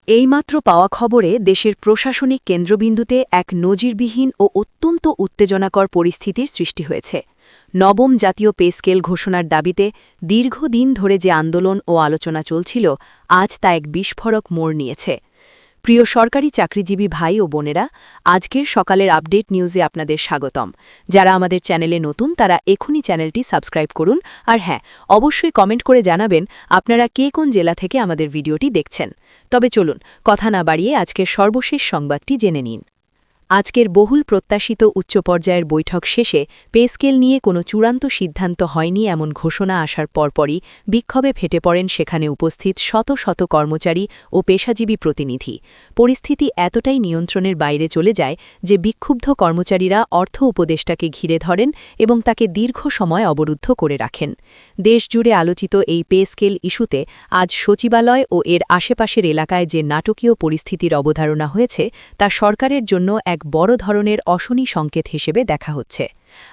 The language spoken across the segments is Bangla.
এইমাত্র পাওয়া খবরে দেশের প্রশাসনিক কেন্দ্রবিন্দুতে এক নজিরবিহীন ও অত্যন্ত উত্তেজনাকর পরিস্থিতির সৃষ্টি হয়েছে। নবম জাতীয় পে স্কেল ঘোষণার দাবিতে দীর্ঘদিন ধরে যে আন্দোলন ও আলোচনা চলছিল, আজ তা এক বিস্ফোরক মোড় নিয়েছে। প্রিয় সরকারি চাকরিজীবী ভাই ও বোনেরা, আজকের সকালের আপডেট নিউজে আপনাদের স্বাগতম। যারা আমাদের চ্যানেলে নতুন তারা এখনই চ্যানেলটি সাবস্ক্রাইব করুন, আর হ্যাঁ, অবশ্যই কমেন্ট করে জানাবেন আপনারা কে কোন জেলা থেকে আমাদের ভিডিওটি দেখছেন। তবে চলুন কথা না বাড়িয়ে আজকের সর্বশেষ সংবাদটি জেনে নিন। আজকের বহুল প্রত্যাশিত উচ্চ পর্যায়ের বৈঠক শেষে পে স্কেল নিয়ে কোনো চূড়ান্ত সিদ্ধান্ত হয়নি এমন ঘোষণা আসার পরপরই বিক্ষোভে ফেটে পড়েন সেখানে উপস্থিত শত শত কর্মচারী ও পেশাজীবী প্রতিনিধি। পরিস্থিতি এতটাই নিয়ন্ত্রণের বাইরে চলে যায় যে বিক্ষুব্ধ কর্মচারীরা অর্থ উপদেষ্টাকে ঘিরে ধরেন এবং তাকে দীর্ঘ সময় অবরুদ্ধ করে রাখেন। দেশজুড়ে আলোচিত এই পে স্কেল ইস্যুতে আজ সচিবালয় ও এর আশেপাশের এলাকায় যে নাটকীয় পরিস্থিতির অবধারণা হয়েছে তা সরকারের জন্য এক বড় ধরনের অশনি সংকেত হিসেবে দেখা হচ্ছে।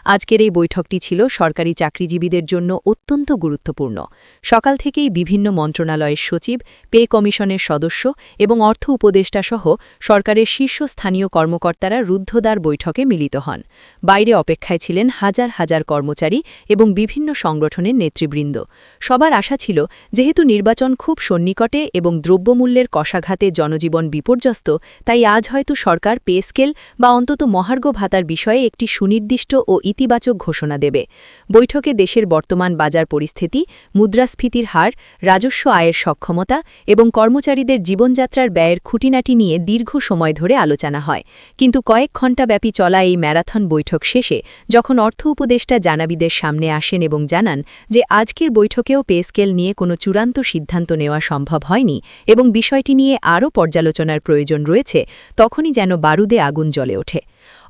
আজকের এই বৈঠকটি ছিল সরকারি চাকরিজীবীদের জন্য অত্যন্ত গুরুত্বপূর্ণ। সকাল থেকেই বিভিন্ন মন্ত্রণালয়ের সচিব, পে কমিশনের সদস্য এবং অর্থ উপদেষ্টাসহ সরকারের শীর্ষস্থানীয় কর্মকর্তারা রুদ্ধদ্বার বৈঠকে মিলিত হন। বাইরে অপেক্ষায় ছিলেন হাজার হাজার কর্মচারী এবং বিভিন্ন সংগঠনের নেতৃবৃন্দ। সবার আশা ছিল, যেহেতু নির্বাচন খুব সন্নিকটে এবং দ্রব্যমূল্যের কষাঘাতে জনজীবন বিপর্যস্ত, তাই আজ হয়তো সরকার পে স্কেল বা অন্তত মহার্ঘ ভাতার বিষয়ে একটি সুনির্দিষ্ট ও ইতিবাচক ঘোষণা দেবে। বৈঠকে দেশের বর্তমান বাজার পরিস্থিতি, মুদ্রাস্ফীতির হার, রাজস্ব আয়ের সক্ষমতা এবং কর্মচারীদের জীবনযাত্রার ব্যয়ের খুঁটিনাটি নিয়ে দীর্ঘ সময় ধরে আলোচনা হয়। কিন্তু কয়েক ঘণ্টাব্যাপী চলা এই ম্যারাথন বৈঠক শেষে যখন অর্থ উপদেষ্টা জানাবিদের সামনে আসেন এবং জানান যে আজকের বৈঠকেও পে স্কেল নিয়ে কোনো চূড়ান্ত সিদ্ধান্ত নেওয়া সম্ভব হয়নি এবং বিষয়টি নিয়ে আরও পর্যালোচনার প্রয়োজন রয়েছে, তখনই যেন বারুদে আগুন জ্বলে ওঠে।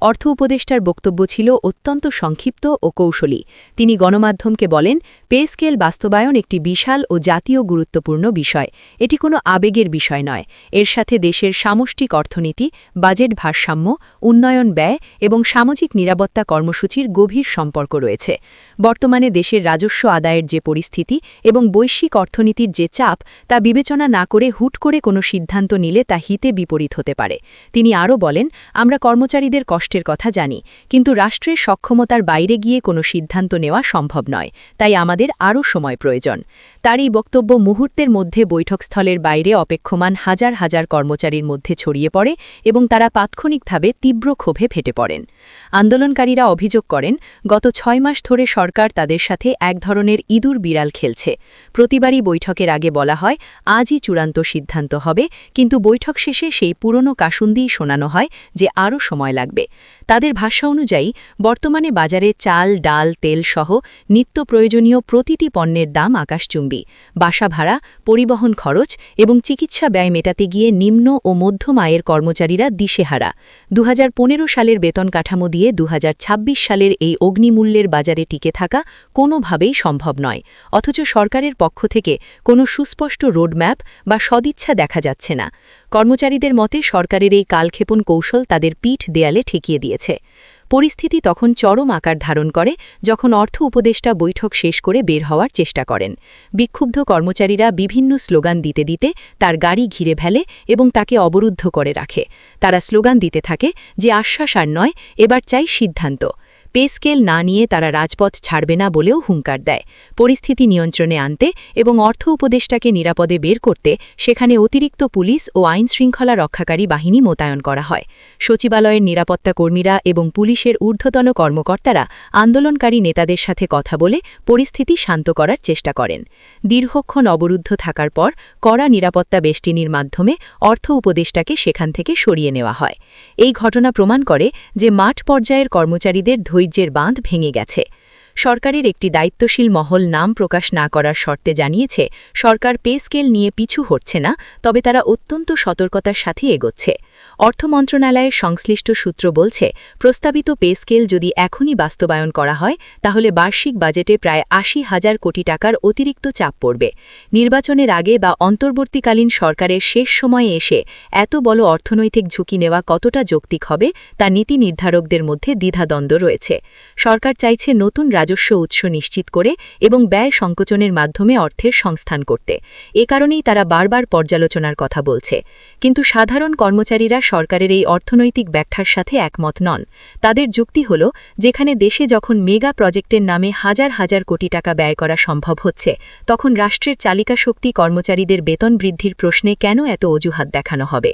অর্থ উপদেষ্টার বক্তব্য ছিল অত্যন্ত সংক্ষিপ্ত ও কৌশলী। তিনি গণমাধ্যমকে বলেন, পে স্কেল বাস্তবায়ন একটি বিশাল ও জাতীয় গুরুত্বপূর্ণ বিষয়। এটি কোনো আবেগের বিষয় নয়। এর সাথে দেশের সামষ্টিক অর্থনীতি, বাজেট ভারসাম্য, উন্নয়ন ব্যয় এবং সামাজিক নিরাপত্তা কর্মসূচির গভীর সম্পর্ক রয়েছে। বর্তমানে দেশের রাজস্ব আদায়ের যে পরিস্থিতি এবং বৈশ্বিক অর্থনীতির যে চাপ, তা বিবেচনা না করে হুট করে কোনো সিদ্ধান্ত নিলে তা হিতে বিপরীত হতে পারে। তিনি আরও বলেন, আমরা কর্মচারীদের কষ্টের কথা জানি, কিন্তু রাষ্ট্রের সক্ষমতার বাইরে গিয়ে কোনো সিদ্ধান্ত নেওয়া সম্ভব নয়, তাই আমাদের আরও সময় প্রয়োজন। তার এই বক্তব্য মুহূর্তের মধ্যে বৈঠকস্থলের বাইরে অপেক্ষমান হাজার হাজার কর্মচারীর মধ্যে ছড়িয়ে পড়ে এবং তারা তাৎক্ষণিকভাবে তীব্র ক্ষোভে ফেটে পড়েন। আন্দোলনকারীরা অভিযোগ করেন, গত ৬ মাস ধরে সরকার তাদের সাথে এক ধরনের ইঁদুর বিড়াল খেলছে। প্রতিবারই বৈঠকের আগে বলা হয় আজই চূড়ান্ত সিদ্ধান্ত হবে, কিন্তু বৈঠক শেষে সেই পুরনো কাসুন্দিই শোনানো হয় যে আরও সময় লাগবে। তাদের ভাষ্য অনুযায়ী বর্তমানে বাজারে চাল, ডাল, তেল সহ নিত্য প্রয়োজনীয় প্রতিটি পণ্যের দাম আকাশচুম্বী। বাসা ভাড়া, পরিবহন খরচ এবং চিকিৎসা ব্যয় মেটাতে গিয়ে নিম্ন ও মধ্যম আয়ের কর্মচারীরা দিশেহারা। ২০১৫ সালের বেতন কাঠামো দিয়ে ২০২৬ সালের এই অগ্নিমূল্যের বাজারে টিকে থাকা কোনোভাবেই সম্ভব নয়, অথচ সরকারের পক্ষ থেকে কোনো সুস্পষ্ট রোডম্যাপ বা সদিচ্ছা দেখা যাচ্ছে না। কর্মচারীদের মতে সরকারের এই কালক্ষেপণ কৌশল তাদের পিঠ দেয়ালে ঠেকিয়ে দিয়েছে। পরিস্থিতি তখন চরম আকার ধারণ করে যখন অর্থ উপদেষ্টা বৈঠক শেষ করে বের হওয়ার চেষ্টা করেন। বিক্ষুব্ধ কর্মচারীরা বিভিন্ন স্লোগান দিতে দিতে তার গাড়ি ঘিরে ফেলে এবং তাকে অবরুদ্ধ করে রাখে। তারা স্লোগান দিতে থাকে যে আশ্বাস আর নয়, এবার চাই সিদ্ধান্ত। পে স্কেল না নিয়ে তারা রাজপথ ছাড়বে না বলেও হুঙ্কার দেয়। পরিস্থিতি নিয়ন্ত্রণে আনতে এবং অর্থ উপদেষ্টাকে নিরাপদে বের করতে সেখানে অতিরিক্ত পুলিশ ও আইনশৃঙ্খলা রক্ষাকারী বাহিনী মোতায়েন করা হয়। সচিবালয়ের নিরাপত্তা কর্মীরা এবং পুলিশের ঊর্ধ্বতন কর্মকর্তারা আন্দোলনকারী নেতাদের সাথে কথা বলে পরিস্থিতি শান্ত করার চেষ্টা করেন। দীর্ঘক্ষণ অবরুদ্ধ থাকার পর কড়া নিরাপত্তা বেষ্টনীর মাধ্যমে অর্থ উপদেষ্টাকে সেখান থেকে সরিয়ে নেওয়া হয়। এই ঘটনা প্রমাণ করে যে মাঠ পর্যায়ের কর্মচারীদের ধৈর্যের বাঁধ ভেঙে গেছে। সরকারের একটি দায়িত্বশীল মহল নাম প্রকাশ না করার শর্তে জানিয়েছে, সরকার পে স্কেল নিয়ে পিছু হটছে না, তবে তারা অত্যন্ত সতর্কতার সাথে এগোচ্ছে। অর্থ মন্ত্রণালয়ের সংশ্লিষ্ট সূত্র বলছে, প্রস্তাবিত পে স্কেল যদি এখনই বাস্তবায়ন করা হয় তাহলে বার্ষিক বাজেটে প্রায় ৮০,০০০ কোটি টাকার অতিরিক্ত চাপ পড়বে। নির্বাচনের আগে বা অন্তর্বর্তীকালীন সরকারের শেষ সময়ে এসে এত বড় অর্থনৈতিক ঝুঁকি নেওয়া কতটা যৌক্তিক হবে তা নীতি নির্ধারকদের মধ্যে দ্বিধাদ্বন্দ্ব রয়েছে। সরকার চাইছে নতুন রাজস্ব উৎস নিশ্চিত করে এবং ব্যয় সংকোচনের মাধ্যমে অর্থের সংস্থান করতে। এ কারণেই তারা বারবার পর্যালোচনার কথা বলছে। কিন্তু সাধারণ কর্মচারীরা সরকারের এই অর্থনৈতিক ব্যাখ্যার সাথে একমত নন। তাদের যুক্তি হল, যেখানে দেশে যখন মেগা প্রজেক্টের নামে হাজার হাজার কোটি টাকা ব্যয় করা সম্ভব হচ্ছে, তখন রাষ্ট্রের চালিকা শক্তি কর্মচারীদের বেতন বৃদ্ধির প্রশ্নে কেন এত অজুহাত দেখানো হবে?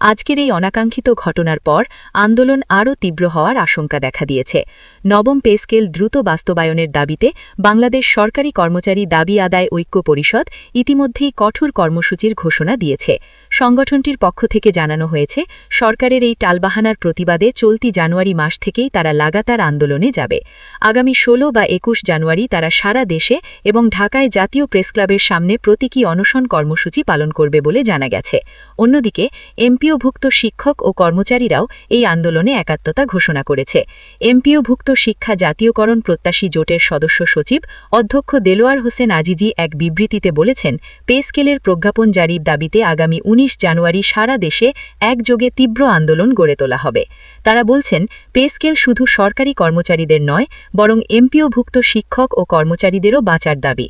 আজকের এই অনাকাঙ্ক্ষিত ঘটনার পর আন্দোলন আরও তীব্র হওয়ার আশঙ্কা দেখা দিয়েছে। নবম পে স্কেল দ্রুত বাস্তবায়নের দাবিতে বাংলাদেশ সরকারি কর্মচারী দাবি আদায় ঐক্য পরিষদ ইতিমধ্যেই কঠোর কর্মসূচির ঘোষণা দিয়েছে। সংগঠনটির পক্ষ থেকে জানানো হয়েছে, সরকারের এই টালবাহানার প্রতিবাদে চলতি জানুয়ারি মাস থেকেই তারা লাগাতার আন্দোলনে যাবে। আগামী ১৬ বা ২১ জানুয়ারি তারা সারা দেশে এবং ঢাকায় জাতীয় প্রেসক্লাবের সামনে প্রতীকী অনশন কর্মসূচি পালন করবে বলে জানা গেছে। অন্যদিকে এমপিওভুক্ত শিক্ষক ও কর্মচারীরাও এই আন্দোলনে একাত্মতা ঘোষণা করেছে। এমপিওভুক্ত শিক্ষা জাতীয়করণ প্রত্যাশী জোটের সদস্য সচিব অধ্যক্ষ দেলোয়ার হোসেন আজিজি এক বিবৃতিতে বলেছেন, পে স্কেলের প্রজ্ঞাপন জারির দাবিতে আগামী ১৯ জানুয়ারি সারা দেশে একযোগে তীব্র আন্দোলন গড়ে তোলা হবে। তারা বলছেন, পে স্কেল শুধু সরকারি কর্মচারীদের নয়, বরং এমপিওভুক্ত শিক্ষক ও কর্মচারীদেরও বাঁচার দাবি।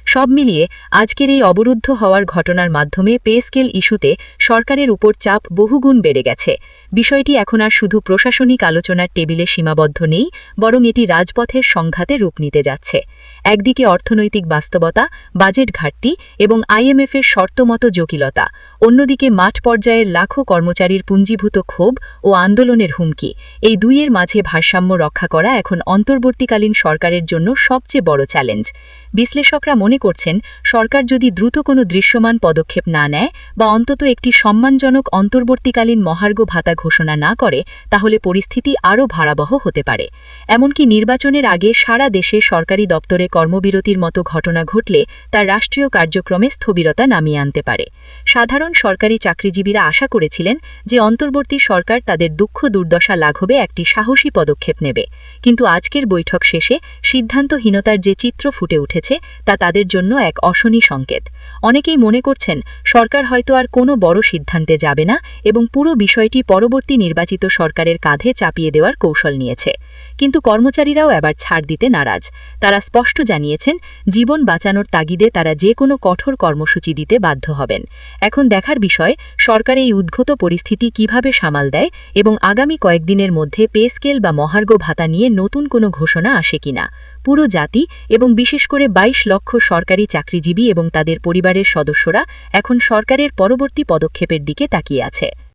সব মিলিয়ে আজকের এই অবরুদ্ধ হওয়ার ঘটনার মাধ্যমে পে স্কেল ইস্যুতে সরকারের উপর চাপ বহুগুণ বেড়ে গেছে। বিষয়টি এখন আর শুধু প্রশাসনিক আলোচনার টেবিলে সীমাবদ্ধ নেই, বরং এটি রাজপথের সংঘাতে রূপ নিতে যাচ্ছে। একদিকে অর্থনৈতিক বাস্তবতা, বাজেট ঘাটতি এবং আইএমএফের শর্তমতো জটিলতা, অন্যদিকে মাঠ পর্যায়ের লাখো কর্মচারীর পুঞ্জীভূত ক্ষোভ ও আন্দোলনের হুমকি। এই দুইয়ের মাঝে ভারসাম্য রক্ষা করা এখন অন্তর্বর্তীকালীন সরকারের জন্য সবচেয়ে বড় চ্যালেঞ্জ। বিশ্লেষকরা মনে করছেন, সরকার যদি দ্রুত কোনো দৃশ্যমান পদক্ষেপ না নেয় বা অন্তত একটি সম্মানজনক অন্তর্বর্তীকালীন মহার্ঘ ভাতা ঘোষণা না করে, তাহলে পরিস্থিতি আরও ভয়াবহ হতে পারে। এমনকি নির্বাচনের আগে সারা দেশে সরকারি দপ্তরে কর্মবিরতির মতো ঘটনা ঘটলে তার রাষ্ট্রীয় কার্যক্রমে স্থবিরতা নামিয়ে আনতে পারে। সাধারণ সরকারি চাকরিজীবীরা আশা করেছিলেন যে অন্তর্বর্তী সরকার তাদের দুঃখ দুর্দশা লাঘবে একটি সাহসী পদক্ষেপ নেবে। কিন্তু আজকের বৈঠক শেষে সিদ্ধান্তহীনতার যে চিত্র ফুটে উঠেছে তা তাদের জন্য এক অশনি সংকেত। অনেকেই মনে করছেন, সরকার হয়তো আর কোনো বড় সিদ্ধান্তে যাবে না এবং পুরো বিষয়টি পরবর্তী নির্বাচিত সরকারের কাঁধে চাপিয়ে দেওয়ার কৌশল নিয়েছে। কিন্তু কর্মচারীরাও এবার ছাড় দিতে নারাজ। তারা স্পষ্ট জানিয়েছেন, জীবন বাঁচানোর তাগিদে তারা যে কোনো কঠোর কর্মসূচি দিতে বাধ্য হবেন। এখন দেখার বিষয়, সরকার এই উদ্ভূত পরিস্থিতি কিভাবে সামাল দেয় এবং আগামী কয়েকদিনের মধ্যে পে স্কেল বা মহার্ঘ ভাতা নিয়ে নতুন কোনো ঘোষণা আসে কিনা। পুরো জাতি এবং বিশেষ করে ২২ লক্ষ সরকারি চাকরিজীবী এবং তাদের পরিবারের সদস্যরা এখন সরকারের পরবর্তী পদক্ষেপের দিকে তাকিয়ে আছে।